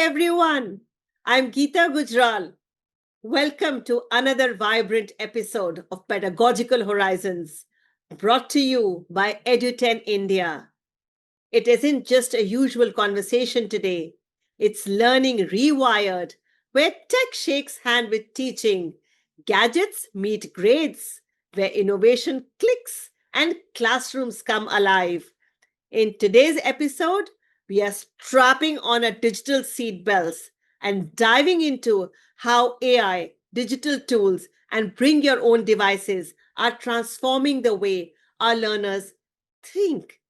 everyone. I'm Geeta Gujral. Welcome to another vibrant episode of Pedagogical Horizons, brought to you by Eduten India. It isn't just a usual conversation today, it's learning rewired, where tech shakes hand with teaching, gadgets meet grades, where innovation clicks and classrooms come alive. In today's episode, we are strapping on our digital seat belts and diving into how AI, digital tools, and bring your own devices are transforming the way our learners think,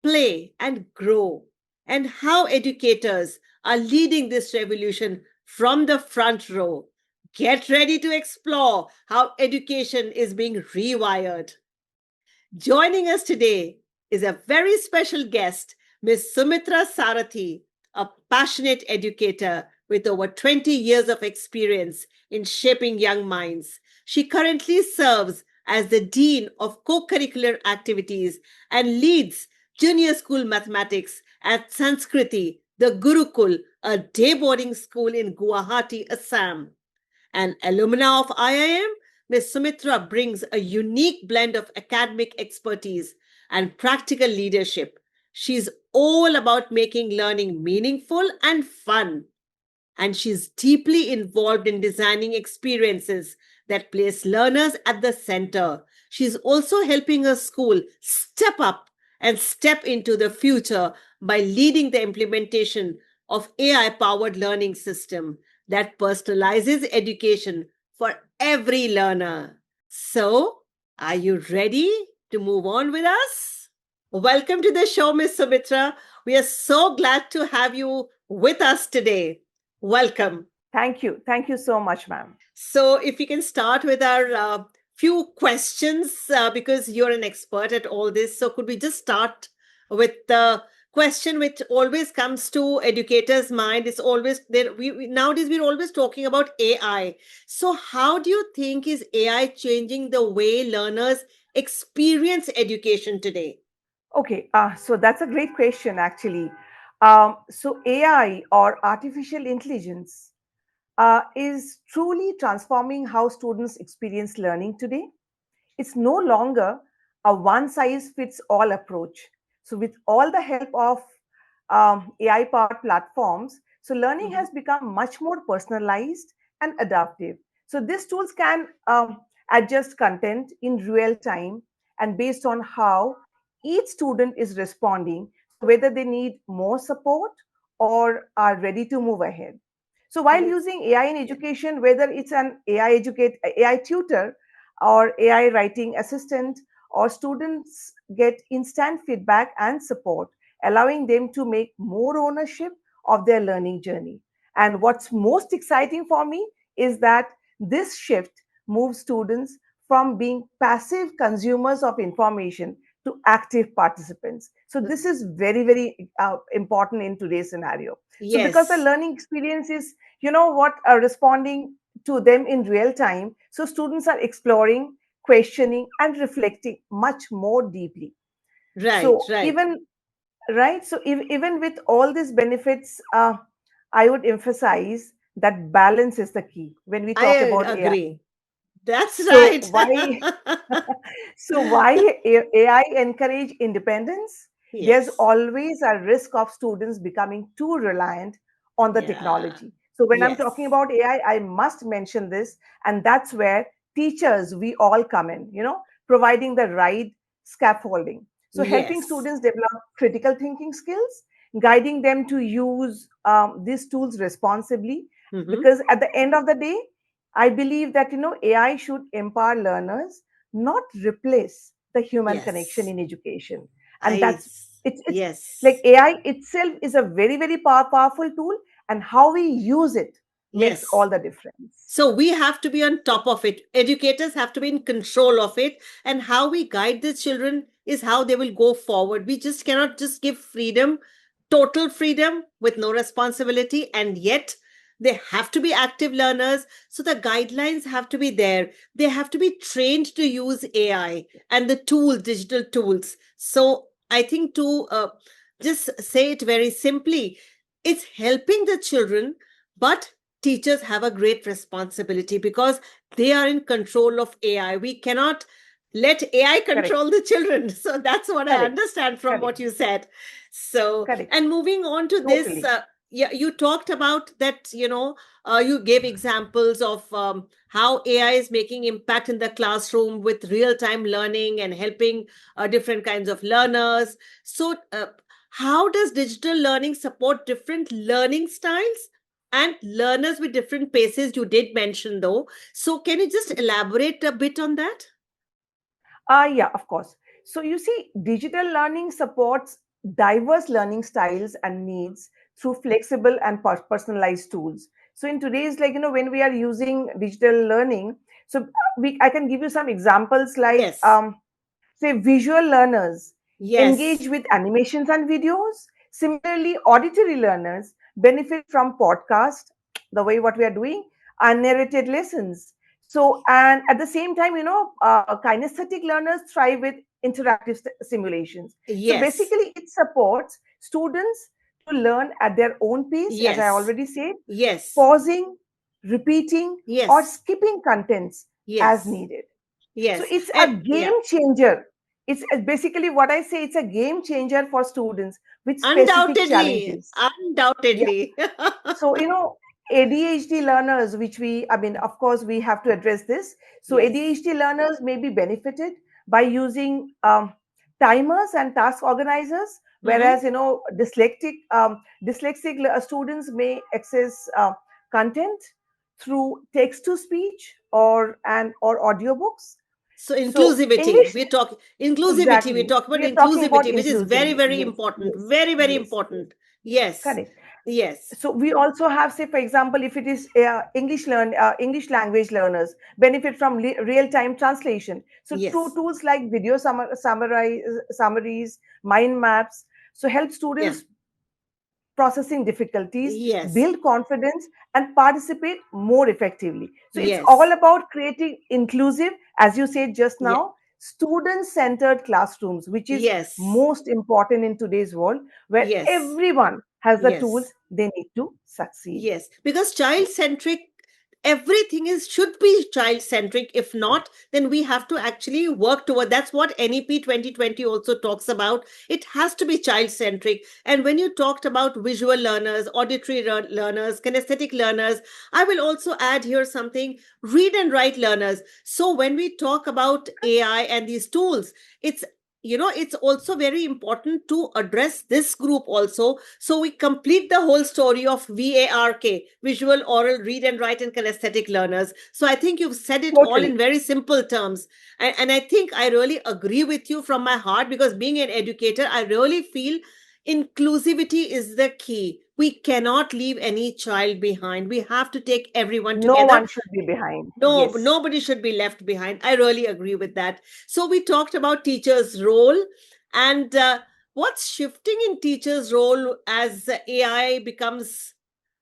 play, and grow, and how educators are leading this revolution from the front row. Get ready to explore how education is being rewired. Joining us today is a very special guest, Ms Sumitra Sarathy, a passionate educator with over 20 years of experience in shaping young minds. She currently serves as the Dean of Co-Curricular Activities and leads junior school mathematics at Sanskriti The Gurukul, a day boarding school in Guwahati, Assam. An alumna of IIM, Ms. Sumitra brings a unique blend of academic expertise and practical leadership. She's all about making learning meaningful and fun. And she's deeply involved in designing experiences that place learners at the center. She's also helping her school step up and step into the future by leading the implementation of AI powered learning system that personalizes education for every learner. So, are you ready to move on with us? Welcome to the show, Ms. Sumitra. We are so glad to have you with us today. Welcome. Thank you. Thank you so much, ma'am. So, if we can start with our few questions, because you're an expert at all this. So, could we just start with the question which always comes to educators' mind? Is always there. Nowadays we're always talking about AI. So, how do you think is AI changing the way learners experience education today? Okay, so that's a great question, actually. So, AI or artificial intelligence is truly transforming how students experience learning today. It's no longer a one size fits all approach. So, with all the help of AI powered platforms, so learning Mhm. has become much more personalized and adaptive. So, these tools can adjust content in real time and based on how each student is responding, so whether they need more support or are ready to move ahead. So, while Yes. using AI in education, whether it's an AI tutor or AI writing assistant, or students get instant feedback and support, allowing them to make more ownership of their learning journey. And what's most exciting for me is that this shift moves students from being passive consumers of information to active participants. So, this is very, very important in today's scenario. So, because the Yes. learning experience is, responding to them in real time, so students are exploring, questioning, and reflecting much more deeply. Right. So, Right. even right, so even with all these benefits, I would emphasize that balance is the key when we I talk about AI. agree. That's So right. why so why AI encourage independence? There's Yes. always a risk of students becoming too reliant on the Yeah. technology. So when I'm talking Yes. about AI, I must mention this, and that's where teachers, we all come in, providing the right scaffolding. So helping Yes. students develop critical thinking skills, guiding them to use these tools responsibly, Hmm. because at the end of the day, I believe that AI should empower learners, not replace the human connection Yes. in education. And I. it's like Yes. AI itself is a very, very powerful tool, and how we use it makes Yes. all the difference. So we have to be on top of it. Educators have to be in control of it. And how we guide the children is how they will go forward. We just cannot just give freedom, total freedom with no responsibility. And yet they have to be active learners. So the guidelines have to be there. They have to be trained to use AI and the tools, digital tools. So I think to just say it very simply, it's helping the children, but teachers have a great responsibility because they are in control of AI. We cannot let AI Correct, control the children. So that's what I correct, understand from correct, what you said. So, correct. and moving on to this, Totally. yeah, you talked about that, you gave examples of how AI is making impact in the classroom with real-time learning and helping different kinds of learners. So, how does digital learning support different learning styles and learners with different paces? You did mention though. So, can you just elaborate a bit on that? Yeah, of course. So you see, digital learning supports diverse learning styles and needs through flexible and personalized tools. So in today's, like, when we are using digital learning, so I can give you some examples like, Yes, say, visual learners engage yes, with animations and videos. Similarly, auditory learners benefit from podcast, the way what we are doing, and narrated lessons. So, and at the same time, kinesthetic learners thrive with interactive simulations. So yes, basically, it supports students to learn at their own pace, as I yes, already said, yes, pausing, repeating, or yes, skipping contents as yes, needed. So yes. it's a And yeah, game changer. It's basically what I say, it's a game changer for students with specific undoubtedly, challenges. Yeah. undoubtedly. So, ADHD learners, which I mean, of course, we have to address this. So, Yes. ADHD learners may be benefited by using timers and task organizers, Hmm. whereas, dyslexic students may access content through text to speech or audiobooks. So So, inclusivity, English, we're talking inclusivity. We exactly. talk about We are talking about inclusivity, which is very, inclusively. very Yes, important. yes, Very, very yes, yes. important. Yes, Correct. yes, So we also have, say, for example, if it is English language learners benefit from real time translation. So through yes, tools like video summaries, mind maps, so help yeah, students processing difficulties, yes, build confidence, and participate more effectively. So it's all yes, about creating inclusive, as you said just yeah, now, student centered classrooms, which is yes, most important in today's world, where yes, everyone has the tools yes. they need to succeed. Yes, because child centric, everything is should be child centric. If not, then we have to actually work toward. That's what NEP 2020 also talks about. It has to be child centric. And when you talked about visual learners, auditory learners, kinesthetic learners, I will also add here something: read and write learners. So when we talk about AI and these tools, it's it's also very important to address this group also, so we complete the whole story of VARK, visual, oral, read and write, and kinesthetic learners. So I think you've said it all in Totally. very simple terms. And I think I really agree with you from my heart, because being an educator, I really feel inclusivity is the key. We cannot leave any child behind. We have to take everyone No together. one should be behind. No, Yes. nobody should be left behind. I really agree with that. So we talked about teachers' role, and what's shifting in teachers' role as AI becomes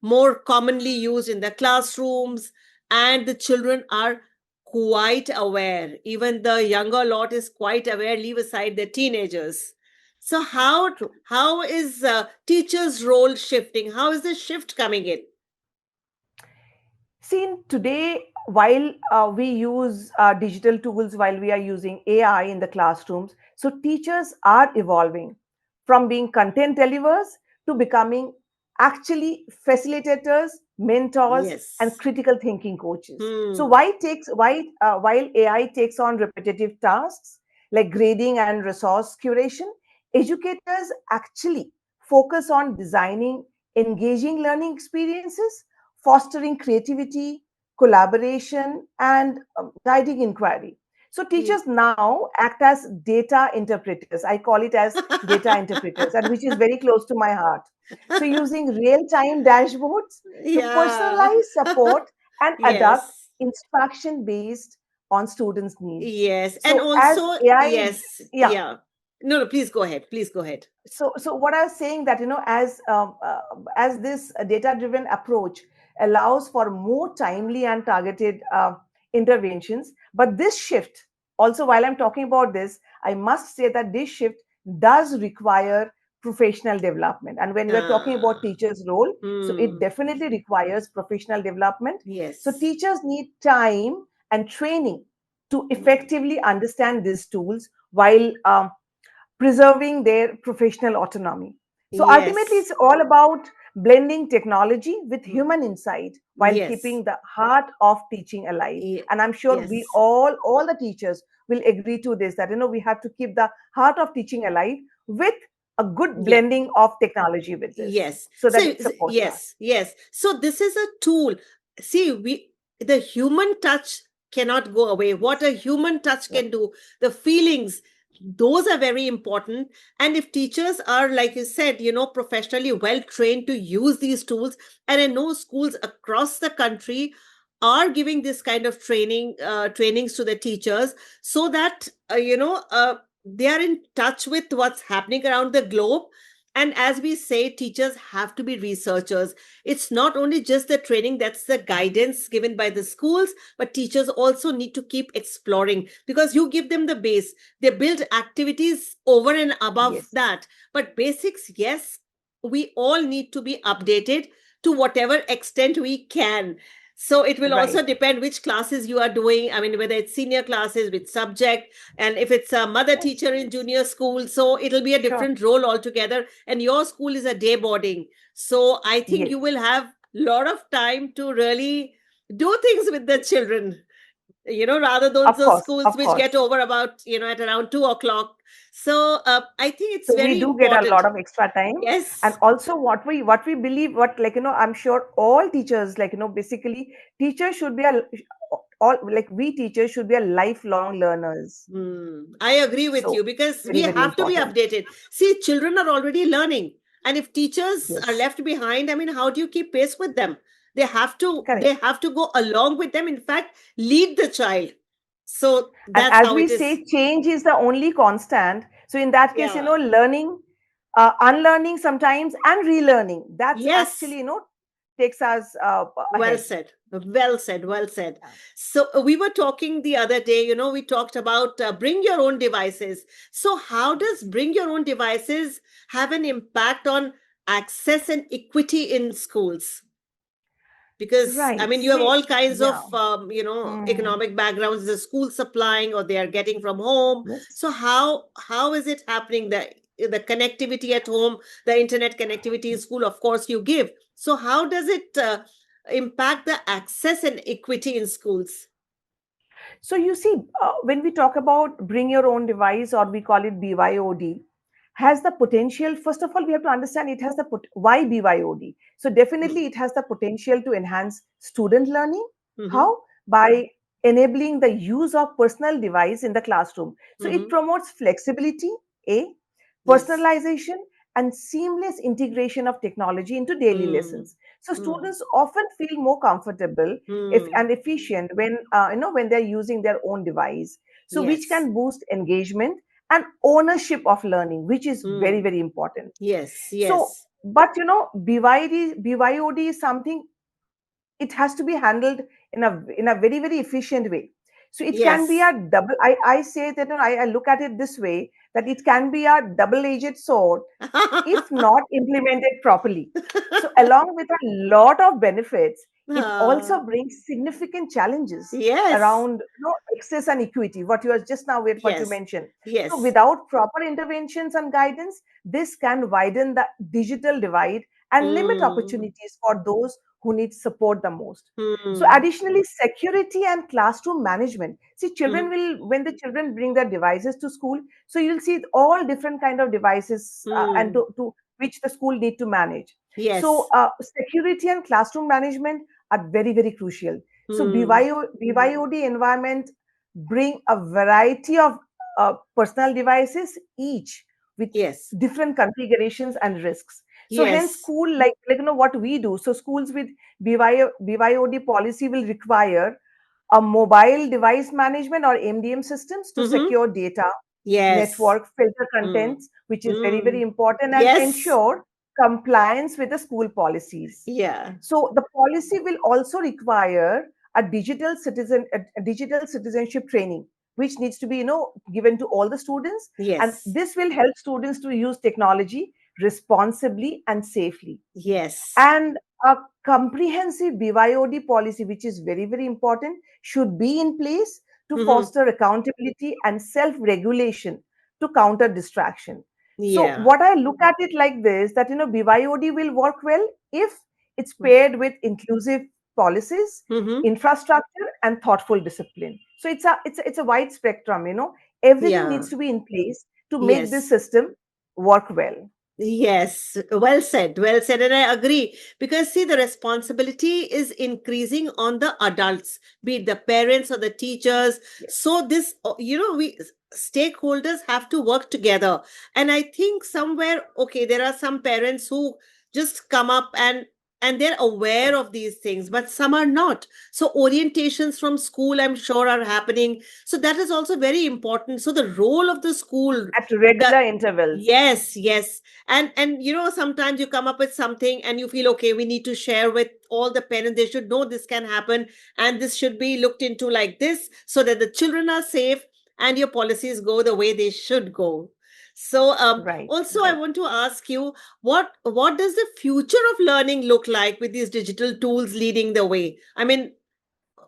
more commonly used in the classrooms, and the children are quite aware. Even the younger lot is quite aware. Leave aside the teenagers. So True. how is teachers' role shifting? How is the shift coming in? See, today, while we use digital tools, while we are using AI in the classrooms, so teachers are evolving from being content delivers to becoming actually facilitators, mentors, and Yes. critical thinking coaches. So, Hmm. while AI takes on repetitive tasks like grading and resource curation, educators actually focus on designing engaging learning experiences, fostering creativity, collaboration, and guiding inquiry. So Ye- teachers now act as data interpreters. I call it as data interpreters, and which is very close to my heart. So using real-time dashboards to Yeah. personalize support and adapt Yes. instruction based on students' needs. Yes. And So as also, AI, yes. yeah, Yeah. No, no, please go ahead. Please go ahead. so what I was saying that, as this data driven approach allows for more timely and targeted interventions, but this shift also, while I'm talking about this, I must say that this shift does require professional development. And when we're talking about Ah. teachers' role, so it Hmm. definitely requires professional development. So Yes. teachers need time and training to Hmm. effectively understand these tools while preserving their professional autonomy. So ultimately, Yes. it's all about blending technology with Hmm. human insight while Yes. keeping the heart of teaching alive. And I'm sure we Yes. all the teachers will agree to this, that we have to keep the heart of teaching alive with a good Yeah. blending of technology with this, Yes. so So that it supports us. yes, yes. So this is a tool. See, the human touch cannot go away. What Yes. a human touch Right. can do, the feelings, those are very important. And if teachers are, like you said, professionally well trained to use these tools, and I know schools across the country are giving this kind of trainings to the teachers, so that they are in touch with what's happening around the globe. And as we say, teachers have to be researchers. It's not only just the training, that's the guidance given by the schools, but teachers also need to keep exploring, because you give them the base. They build activities over and above Yes. that. But basics, yes, we all need to be updated to whatever extent we can. So it will also Right. depend which classes you are doing. I mean, whether it's senior classes, which subject, and if it's a mother Yes. teacher in Yes. junior school, so it'll be a Sure. different role altogether. And your school is a day boarding, so I think Yes. you will have a lot of time to really do things with the children, rather than Of those course. schools Of which course. get over about at around 2 o'clock. So I think it's So we very do get a important. lot of extra time. And Yes. also what we believe, what, I'm sure all teachers, basically teachers should be a all like we teachers should be a lifelong learners. I agree with So you, because we very, very have to be important. updated. See, children are already learning, and if teachers are Yes. left behind, I mean, how do you keep pace with them? They Correct. have to go along with them. In fact, lead the child. So And that's as how we it is. say, change is the only constant. So in that case, Yeah. learning, unlearning sometimes, and relearning, that's Yes. actually, takes us Well ahead. said. Well said. Well said. So we were talking the other day, we talked about bring your own devices. So how does bring your own devices have an impact on access and equity in schools? Because I Right. mean, you have See, all kinds of yeah. Hmm. economic backgrounds, the school supplying or they are getting from home. Yes. So how is it happening, the connectivity at home, the internet connectivity in school, of course you give. So how does it impact the access and equity in schools? So you see, when we talk about bring your own device, or we call it BYOD, has the potential. First of all, we have to understand it has the why BYOD. So definitely, it has the potential to enhance student learning. Mm-hmm. How? By enabling the use of personal device in the classroom. So it Mm-hmm. promotes flexibility, a Yes. personalization, and seamless integration of technology into daily Mm. lessons. So Mm. students often feel more comfortable if Mm. and efficient when when they're using their own device, so which Yes. can boost engagement and ownership of learning, which is very, Mm. very important. Yes. So Yes. but BYOD is something, it has to be handled in a very, very efficient way. So it can be Yes. a double, I say that, I look at it this way, that it can be a double-edged sword if not implemented properly. So, along with a lot of benefits, it Ah, also brings significant challenges yes. around access and equity, what you are just now what you Yes. mentioned. So, Yes. without proper interventions and guidance, this can widen the digital divide and limit Mm. opportunities for those who need support the most. So, Mm. additionally, security and classroom management. See, children Mm. will, when the children bring their devices to school, so you'll see all different kind of devices, and Mm. to which the school need to manage. So Yes. security and classroom management are very, very crucial. So Mm. BYOD environment bring a variety of personal devices, each with Yes. different configurations and risks. So hence Yes. school, like what we do, so schools with BYOD policy will require a mobile device management or MDM systems to Mm-hmm. secure data, Yes. network, filter Mm. contents, which is very, very Mm. important, and Yes. ensure compliance with the school policies. Yeah. So the policy will also require a digital citizenship training, which needs to be given to all the students, and Yes. this will help students to use technology responsibly, and safely. Yes. And a comprehensive BYOD policy, which is very, very important, should be in place to Hmm. foster accountability and self regulation to counter distraction. So, Yeah. what I look at it like this, that BYOD will work well if it's paired with inclusive policies, Hmm. infrastructure, and thoughtful discipline. So it's a wide spectrum. Everything Yeah. needs to be in place to make this Yes. system work well. Yes, well said, well said. And I agree because, see, the responsibility is increasing on the adults, be it the parents or the teachers. Yes. So, we stakeholders have to work together. And I think somewhere, okay, there are some parents who just come up and they're aware of these things, but some are not. So, orientations from school, I'm sure, are happening. So, that is also very important. So, the role of the school, At the regular intervals. yes, yes. And sometimes you come up with something and you feel, okay, we need to share with all the parents. They should know this can happen and this should be looked into like this so that the children are safe and your policies go the way they should go. So Right, also I right. want to ask you, what does the future of learning look like with these digital tools leading the way? I mean,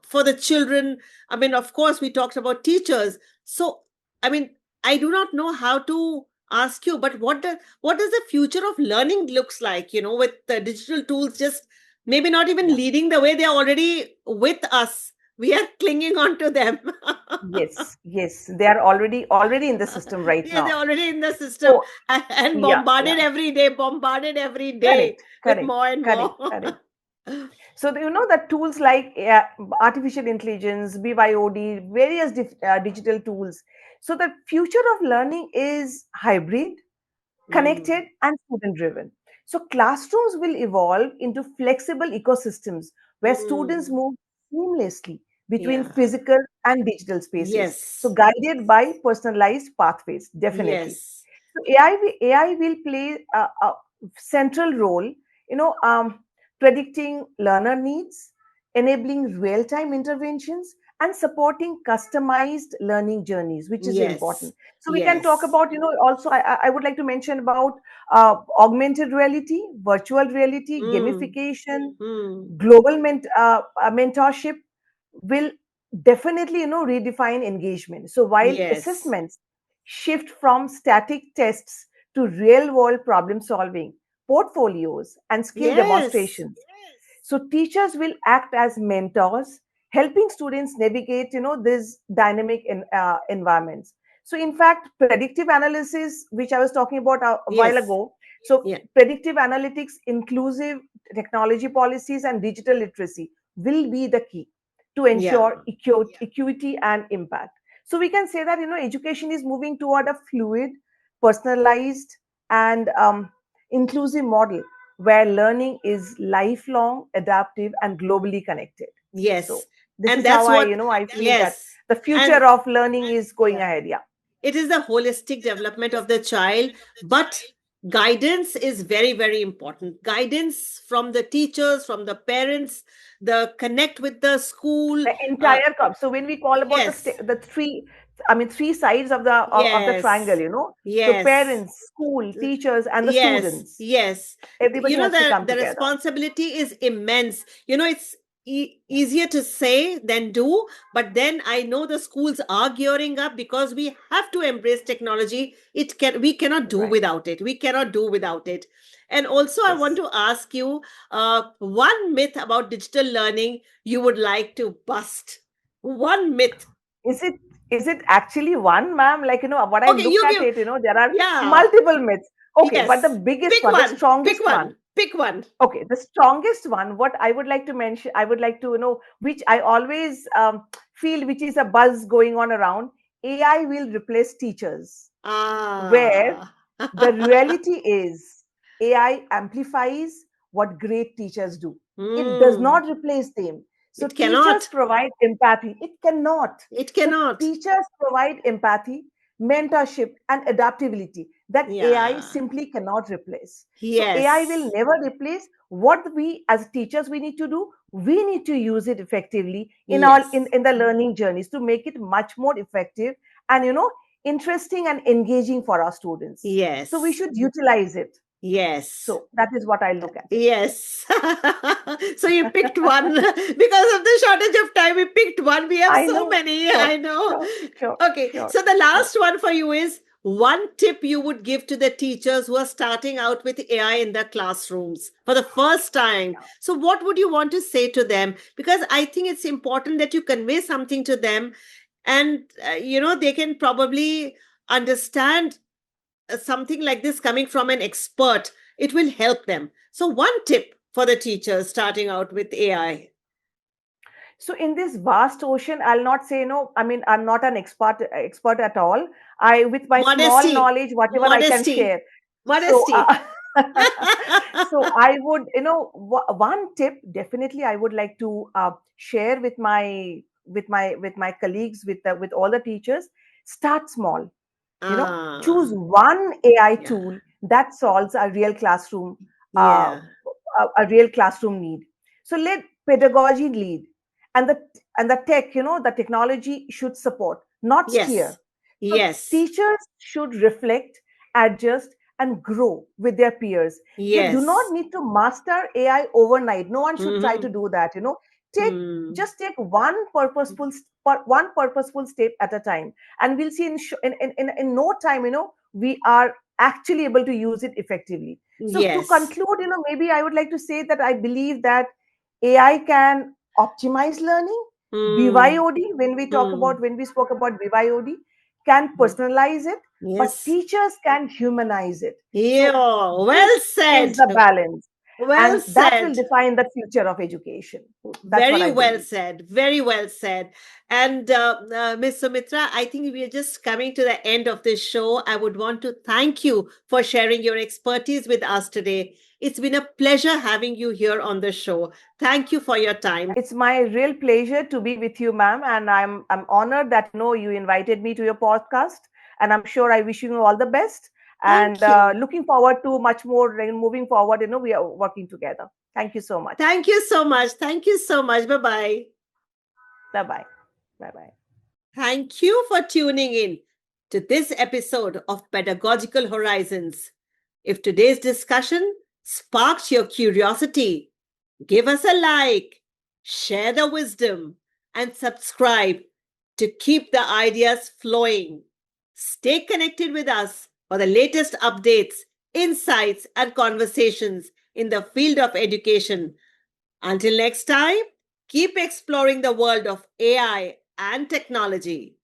for the children, I mean, of course we talked about teachers. So I mean, I do not know how to ask you, but what does the future of learning looks like, with the digital tools, just maybe not even Yeah. leading the way, they're already with us, we are clinging on to them. Yes, yes. They are already in the system right Yeah, they're now. already in the system So and yeah, yeah. bombarded every day Correct, with correct, more and correct, more. correct. So that tools like artificial intelligence, BYOD, various digital tools. So the future of learning is hybrid, connected, Mm, and student driven. So classrooms will evolve into flexible ecosystems where students mm, move seamlessly between yeah. physical and digital spaces. So Yes. guided by personalized pathways, definitely. Yes. So AI will play a central role, predicting learner needs, enabling real-time interventions, and supporting customized learning journeys, which is Yes. important. So we can talk Yes. about, also I would like to mention about augmented reality, virtual reality, Mm, gamification, mm, global mentorship will definitely redefine engagement. So while yes. assessments shift from static tests to real world problem solving, portfolios, and skill Yes. demonstrations, so teachers will act as mentors, helping students navigate, these dynamic environments. So in fact, predictive analysis, which I was talking about a while Yes. ago, so Yeah. predictive analytics, inclusive technology policies, and digital literacy will be the key to Yeah. ensure equity and impact. So we can say that education is moving toward a fluid, personalized, and inclusive model where learning is lifelong, adaptive, and globally connected. So Yes. this And is how that's I, what, I feel that yes. the And future of learning is going yeah, ahead. Yeah. it is the holistic development of the child, but guidance is very, very important. Guidance from the teachers, from the parents, the connect with the school. The entire cup. So when we call about Yes. the three, I mean three sides of the triangle, Yes. So Yes. parents, school, teachers, and the Yes, students. yes. Everybody has to come The together. responsibility is immense. It's easier to say than do, but then I know the schools are gearing up because we have to embrace technology. We cannot do Right. without it. We cannot do without it. And also, I want Yes. to ask you one myth about digital learning you would like to bust. One myth. Is it actually one, ma'am? Like, what I Okay, look you at give. it, there are Yeah. multiple myths. Okay, but the Yes. biggest Pick one, the one. Pick strongest one. one. Pick one. Okay, the strongest one, what I would like to mention, I would like to, which I always feel, which is a buzz going on around. AI will replace teachers, where Ah. the reality is AI amplifies what great teachers do. It does Hmm. not replace them. So It teachers cannot. provide empathy. It cannot. It So cannot. teachers provide empathy, mentorship, and adaptability that AI Yeah. simply cannot replace. So AI will Yes. never replace what we as teachers we need to do. We need to use it effectively in Yes. in the learning journeys to make it much more effective and interesting and engaging for our students. So we Yes. should utilize it. Yes. So that is what I look at. Yes. So you picked one because of the shortage of time. We picked one. We have I so know. many. Sure, I know. sure, sure, Okay. sure, So the sure. last one for you is one tip you would give to the teachers who are starting out with AI in their classrooms for the first time. So what would you want to say to them? Because I think it's important that you convey something to them, and they can probably understand something like this coming from an expert. It will help them. So one tip for the teachers starting out with AI. So in this vast ocean, I'll not say no. I mean, I'm not an expert at all. I, with my small Modesty. knowledge, whatever I can Modesty. share. So, Modesty. so I would, one tip definitely I would like to share with my colleagues, with all the teachers. Start small. Choose Ah, one AI yeah. tool that solves a real classroom, uh, Yeah. a real classroom need. So let pedagogy lead, and the tech, the technology should support, not steer. Yes. So Yes. teachers should reflect, adjust, and grow with their peers. They do not Yes. need to master AI overnight. No one should try to Mm-hmm. do that. Take Mm. just take one purposeful step at a time, and we'll see in no time, we are actually able to use it effectively. So to Yes. conclude, maybe I would like to say that I believe that AI can optimize learning. Mm. BYOD, Mm. when we spoke about BYOD, can personalize it, but Yes. teachers can humanize it. Yeah. So this Well is said. the balance, Well and that will said. define the future of education. That's what Very I well believe. said. Very well said. And Ms. Sumitra, I think we are just coming to the end of this show. I would want to thank you for sharing your expertise with us today. It's been a pleasure having you here on the show. Thank you for your time. It's my real pleasure to be with you, ma'am, and I'm honored that you invited me to your podcast, and I'm sure I wish you all the best. And Thank you. looking forward to much more moving forward. We are working together. Thank you so much. Thank you so much. Thank you so much. Bye bye. Bye bye. Bye bye. Thank you for tuning in to this episode of Pedagogical Horizons. If today's discussion sparked your curiosity, give us a like, share the wisdom, and subscribe to keep the ideas flowing. Stay connected with us for the latest updates, insights, and conversations in the field of education. Until next time, keep exploring the world of AI and technology.